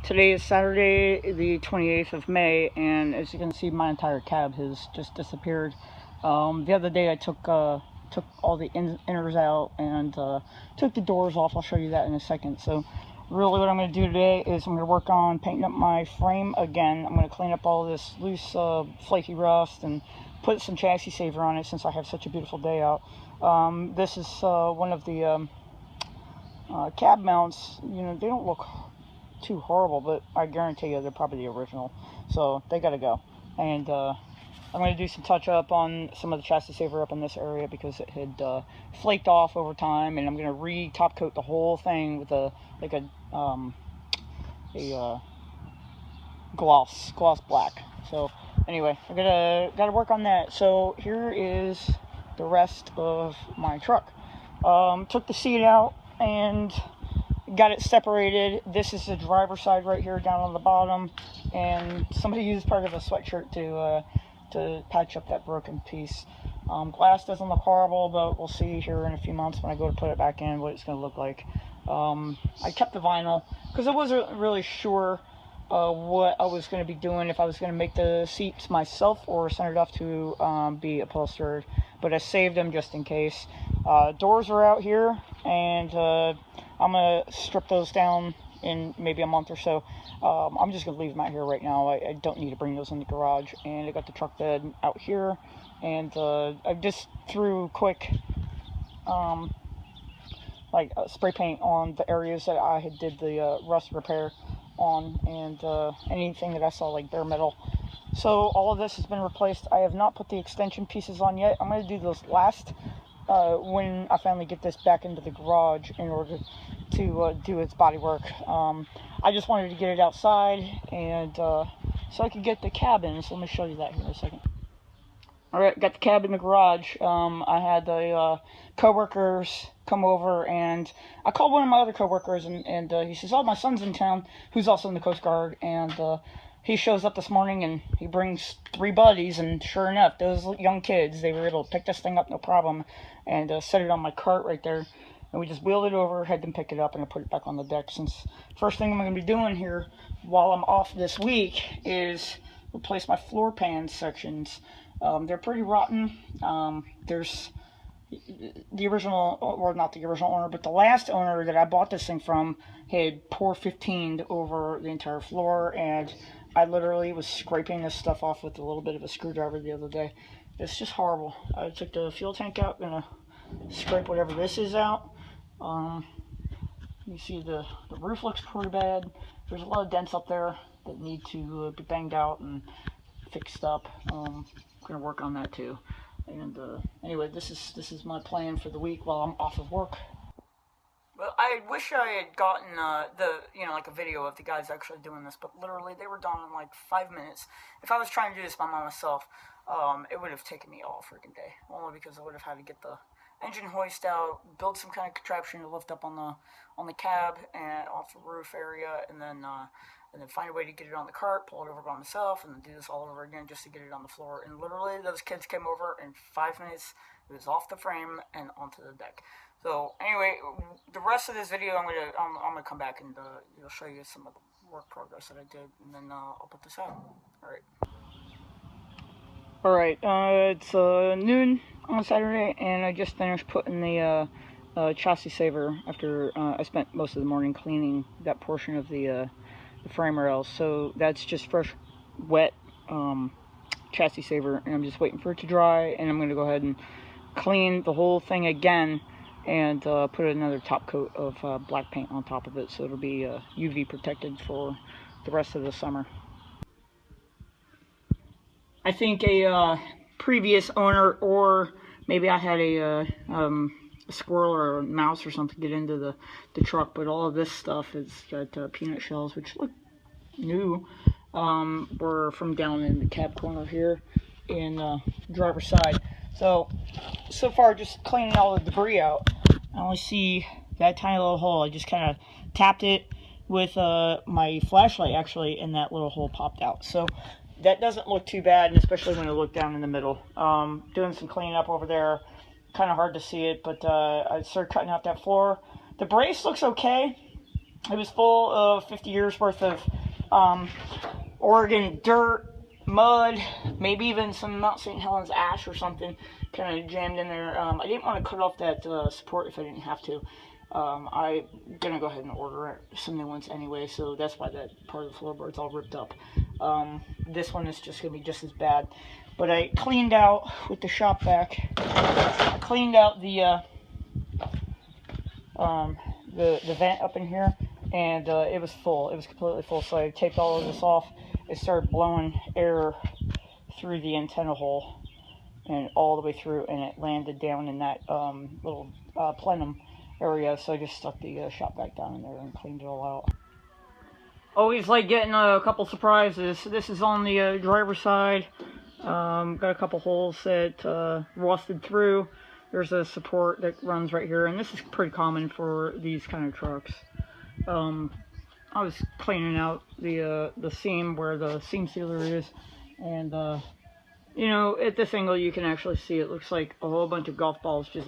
Today is Saturday, the 28th of May, and as you can see, my entire cab has just disappeared. The other day I took all the inners out and took the doors off. I'll show you that in a second. So really what I'm going to do today is I'm going to work on painting up my frame again. I'm going to clean up all this loose flaky rust and put some chassis saver on it since I have such a beautiful day out. This is one of the cab mounts. You know, they don't look too horrible, but I guarantee you they're probably the original, so they gotta go. And I'm going to do some touch up on some of the chassis saver up in this area because it had flaked off over time, and I'm going to re-top coat the whole thing with a gloss black. So anyway, I gotta work on that. So here is the rest of my truck. Took the seat out and got it separated. This is the driver's side right here down on the bottom, and somebody used part of a sweatshirt to patch up that broken piece. Glass doesn't look horrible, but we'll see here in a few months when I go to put it back in what it's going to look like. I kept the vinyl because I wasn't really sure what I was going to be doing, if I was going to make the seats myself or send it off to be upholstered, but I saved them just in case. Doors are out here, and I'm going to strip those down in maybe a month or so. I'm just going to leave them out here right now. I don't need to bring those in the garage. And I got the truck bed out here, and I just threw quick spray paint on the areas that I had did the rust repair on, and anything that I saw like bare metal. So all of this has been replaced. I have not put the extension pieces on yet. I'm going to do those last when I finally get this back into the garage in order to do its body work. I just wanted to get it outside, and so I could get the cab in. So let me show you that here in a second. Alright, got the cab in the garage. I had the co-workers come over, and I called one of my other co-workers, and he says, oh, my son's in town, who's also in the Coast Guard, and he shows up this morning, and he brings 3 buddies, and sure enough, those young kids, they were able to pick this thing up no problem, and set it on my cart right there, and we just wheeled it over, had them pick it up, and I put it back on the deck. Since first thing I'm going to be doing here while I'm off this week is replace my floor pan sections. They're pretty rotten. There's the original, or not the original owner, but the last owner that I bought this thing from had pour 15'd over the entire floor, and I literally was scraping this stuff off with a little bit of a screwdriver the other day. It's just horrible. I took the fuel tank out, gonna scrape whatever this is out. You see the roof looks pretty bad. There's a lot of dents up there that need to be banged out and fixed up. I'm gonna work on that too. And anyway, this is my plan for the week while I'm off of work. Well, I wish I had gotten like a video of the guys actually doing this, but literally they were done in like 5 minutes. If I was trying to do this by myself, it would have taken me all freaking day. Only because I would have had to get the engine hoist out, build some kind of contraption to lift up on the cab and off the roof area, and then find a way to get it on the cart, pull it over by myself, and then do this all over again just to get it on the floor. And literally, those kids came over in 5 minutes. It was off the frame and onto the deck. So anyway, the rest of this video, I'm gonna come back and I'll show you some of the work progress that I did, and then I'll put this out. All right. It's noon on Saturday, and I just finished putting the chassis saver after I spent most of the morning cleaning that portion of the frame rails. So that's just fresh, wet chassis saver, and I'm just waiting for it to dry, and I'm going to go ahead and clean the whole thing again and put another top coat of black paint on top of it, so it'll be UV protected for the rest of the summer. I think a previous owner, or maybe I had a squirrel or a mouse or something get into the truck, but all of this stuff has got peanut shells, which look new. Were from down in the cab corner here in driver's side. So far, just cleaning all the debris out. I only see that tiny little hole. I just kind of tapped it with my flashlight, actually, and that little hole popped out. So that doesn't look too bad, and especially when you look down in the middle. Doing some cleaning up over there. Kind of hard to see it, but I started cutting out that floor. The brace looks okay. It was full of 50 years worth of Oregon dirt, mud, maybe even some Mount St. Helens ash or something kind of jammed in there. I didn't want to cut off that support if I didn't have to. I'm gonna go ahead and order some new ones anyway, so that's why that part of the floorboard's all ripped up. This one is just gonna be just as bad. But I cleaned out with the shop vac. I cleaned out the vent up in here, and it was full. It was completely full. So I taped all of this off. It started blowing air through the antenna hole and all the way through, and it landed down in that little plenum area. So I just stuck the shop vac down in there and cleaned it all out. Always like getting a couple surprises. This is on the driver's side. Got a couple holes that rusted through. There's a support that runs right here, and this is pretty common for these kind of trucks. I was cleaning out the seam where the seam sealer is, and you know, at this angle you can actually see it looks like a whole bunch of golf balls just